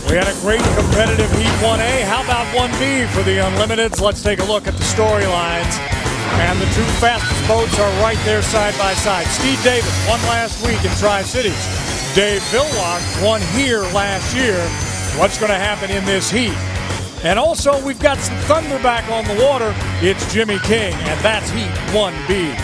We had a great competitive Heat 1A. How about 1B for the Unlimiteds? Let's take a look at the storylines. And the two fastest boats are right there side by side. Steve David won last week in Tri-Cities. Dave Villwock won here last year. What's going to happen in this heat? And also, we've got some thunder back on the water. It's Jimmy King, and that's Heat 1B.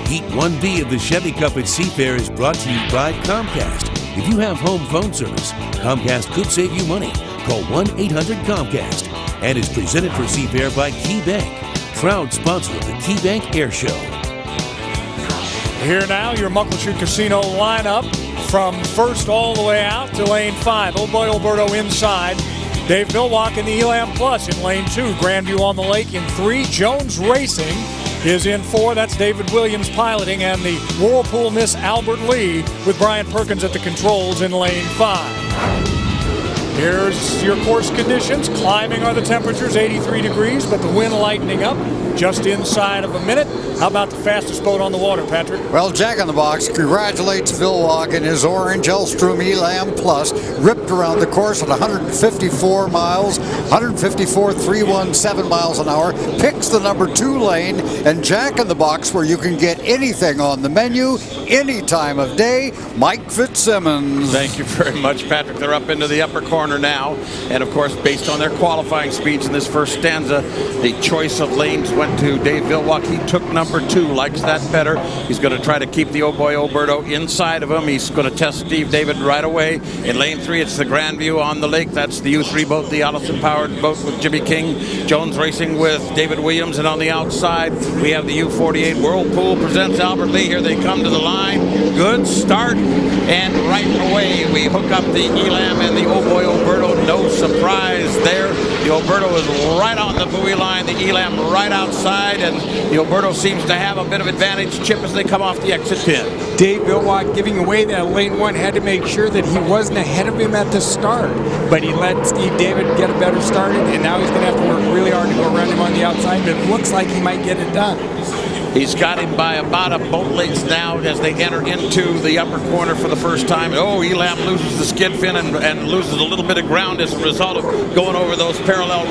Heat 1B of the Chevy Cup at Seafair is brought to you by Comcast. If you have home phone service, Comcast could save you money. Call 1-800-COMCAST. And is presented for Seafair by KeyBank, proud sponsor of the KeyBank Air Show. Here now, your Muckleshoot Casino lineup from first all the way out to lane 5. Oh boy, Alberto inside. Dave Villwock in the Elam Plus in lane 2. Grandview on the lake in 3. Jones Racing is in 4. That's David Williams piloting, and the Whirlpool Miss Albert Lee with Brian Perkins at the controls in lane 5. Here's your course conditions. Climbing are the temperatures, 83 degrees, but the wind lightening up just inside of a minute. How about the fastest boat on the water, Patrick? Well, Jack in the Box congratulates Villwock in his orange Elstrom Elam Plus. Ripped around the course at 154 miles, 154.317 miles an hour. Picks the number 2 lane, and Jack in the Box, where you can get anything on the menu, any time of day, Mike Fitzsimmons. Thank you very much, Patrick. They're up into the upper corner now. And, of course, based on their qualifying speeds in this first stanza, the choice of lanes went to Dave Villwock. He took number 2, likes that better. He's going to try to keep the Oh Boy Alberto inside of him. He's going to test Steve David right away. In lane 3, it's the Grandview on the lake. That's the U3 boat, the Allison-powered boat with Jimmy King. Jones Racing with David Williams. And on the outside, we have the U48 Whirlpool presents Albert Lee. Here they come to the line. Good start. And right away, we hook up the Elam and the Oh Boy Alberto. No surprise there. The Alberto is right on the buoy line. The Elam right outside. And the Alberto seems to have a bit of advantage. Chip as they come off the exit pin. Dave Villwock giving away that lane 1 had to make sure that he wasn't ahead of him at the start. But he let Steve David get a better start, and now he's going to have to work really hard to go around him on the outside, but it looks like he might get it done. He's got him by about a boat length now as they enter into the upper corner for the first time. Oh, Elam loses the skid fin and loses a little bit of ground as a result of going over those parallel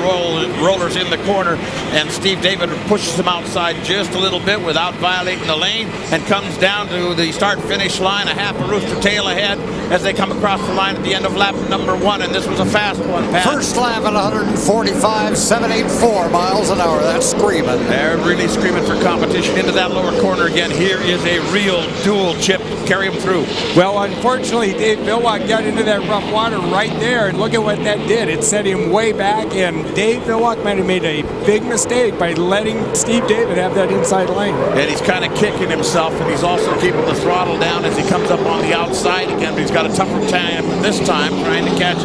rollers in the corner. And Steve David pushes him outside just a little bit without violating the lane and comes down to the start-finish line, a half a rooster tail ahead as they come across the line at the end of lap number 1. And this was a fast one, Pat. First lap at 145.784 miles an hour. That's screaming. They're really screaming for competition. Into that lower corner again. Here is a real dual chip. Carry him through. Well, unfortunately, Dave Villwock got into that rough water right there, and look at what that did. It set him way back, and Dave Villwock might have made a big mistake by letting Steve David have that inside lane. And he's kind of kicking himself, and he's also keeping the throttle down as he comes up on the outside again. But he's got a tougher time this time trying to catch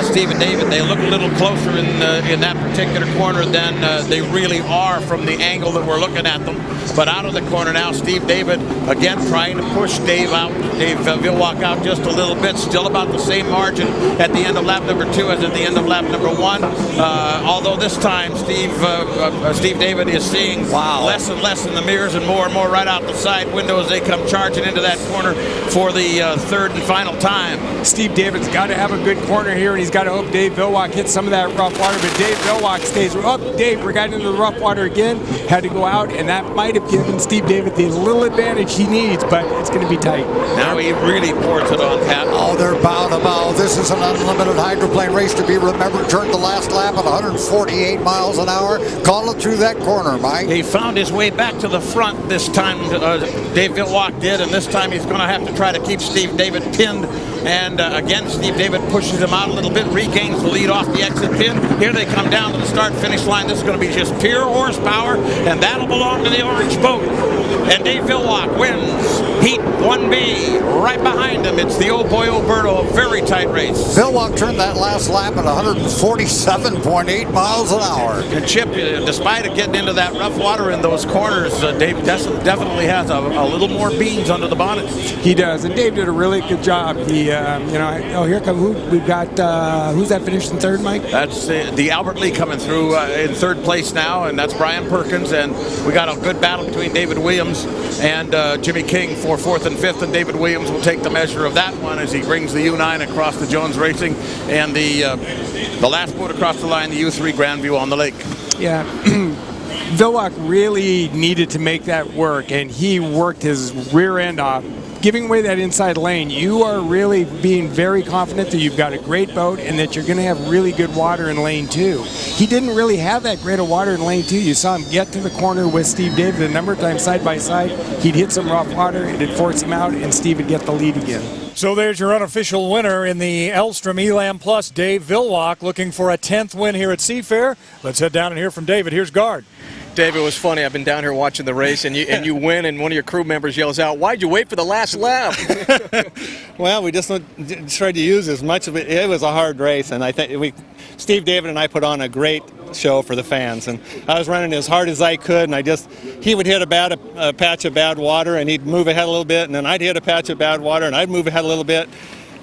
Steve and David. They look a little closer in that particular corner than they really are from the angle that we're looking at them. But out of the corner now, Steve David again trying to push Dave Villwock out just a little bit. Still about the same margin at the end of lap number 2 as at the end of lap number 1. Although this time Steve David is seeing less and less in the mirrors and more right out the side window as they come charging into that corner for the third and final time. Steve David's got to have a good corner here, and he's got to hope Dave Villwock hits some of that rough water. But Dave Villwock stays up. Dave, we got into the rough water again. Had to go out, and that might have given Steve David the little advantage he needs, but it's going to be tight. Now he really pours it on, Pat. Oh, they're bow to bow. This is an unlimited hydroplane race to be remembered. Turned the last lap at 148 miles an hour. Call it through that corner, Mike. He found his way back to the front this time, Dave Villwock did, and this time he's going to have to try to keep Steve David pinned. And again, Steve David pushes him out a little bit, regains the lead off the exit pin. Here they come down to the start-finish line. This is going to be just pure horsepower, and that'll belong to the orange boat. And Dave Villwock wins Heat 1B. Right behind him, it's the Oh Boy Alberto, a very tight race. Villwock turned that last lap at 147.8 miles an hour. And Chip, despite getting into that rough water in those corners, Dave definitely has a little more beans under the bonnet. He does, and Dave did a really good job. He, here come we've got who's that finished in third, Mike? That's the Albert Lee coming through in third place now, and that's Brian Perkins. And we got a good battle between David Williams Williams and Jimmy King for 4th and 5th, and David Williams will take the measure of that one as he brings the U9 across the Jones Racing, and the last boat across the line, the U3 Grandview on the lake. Yeah. Villock really needed to make that work, and he worked his rear end off. Giving away that inside lane, you are really being very confident that you've got a great boat and that you're going to have really good water in lane 2. He didn't really have that great of water in lane 2. You saw him get to the corner with Steve David a number of times side by side. He'd hit some rough water, it'd force him out, and Steve would get the lead again. So there's your unofficial winner in the Elstrom Elam Plus, Dave Villock, looking for a 10th win here at Seafair. Let's head down and hear from David. Here's Guard. Dave, it was funny. I've been down here watching the race, and you win, and one of your crew members yells out, "Why'd you wait for the last lap?" Well, we just tried to use as much of it. It was a hard race, and I think Steve David and I put on a great show for the fans. And I was running as hard as I could, and he would hit a patch of bad water, and he'd move ahead a little bit, and then I'd hit a patch of bad water, and I'd move ahead a little bit,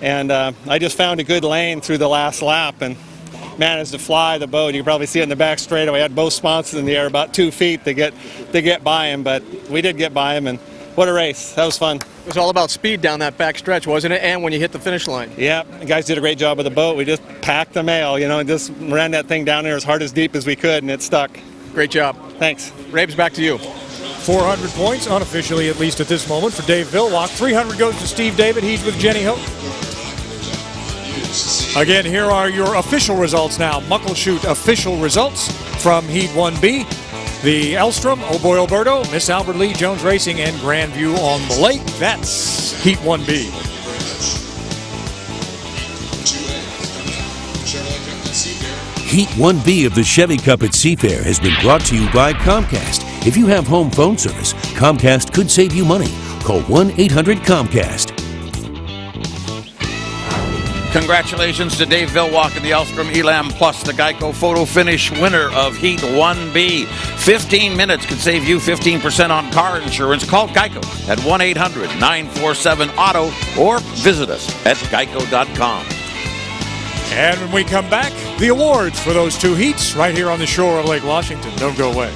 and I just found a good lane through the last lap, and managed to fly the boat. You can probably see it in the back straightaway. I had both sponsors in the air about 2 feet to get by him, but we did get by him, and what a race. That was fun. It was all about speed down that back stretch, wasn't it? And when you hit the finish line. Yeah, the guys did a great job with the boat. We just packed the mail, and just ran that thing down there as hard as deep as we could, and it stuck. Great job. Thanks. Rabes, back to you. 400 points, unofficially at least at this moment, for Dave Villock. 300 goes to Steve David. He's with Jenny Hope. Again, here are your official results now. Muckleshoot official results from Heat 1B. The Elstrom, Oh Boy Alberto, Miss Albert Lee, Jones Racing, and Grandview on the Lake. That's Heat 1B. Heat 1B of the Chevy Cup at Seafair has been brought to you by Comcast. If you have home phone service, Comcast could save you money. Call 1-800-COMCAST. Congratulations to Dave Villock in the Elstrom Elam Plus, the Geico photo finish winner of Heat 1B. 15 minutes could save you 15% on car insurance. Call Geico at 1-800-947-AUTO or visit us at geico.com. And when we come back, the awards for those two heats right here on the shore of Lake Washington. Don't go away.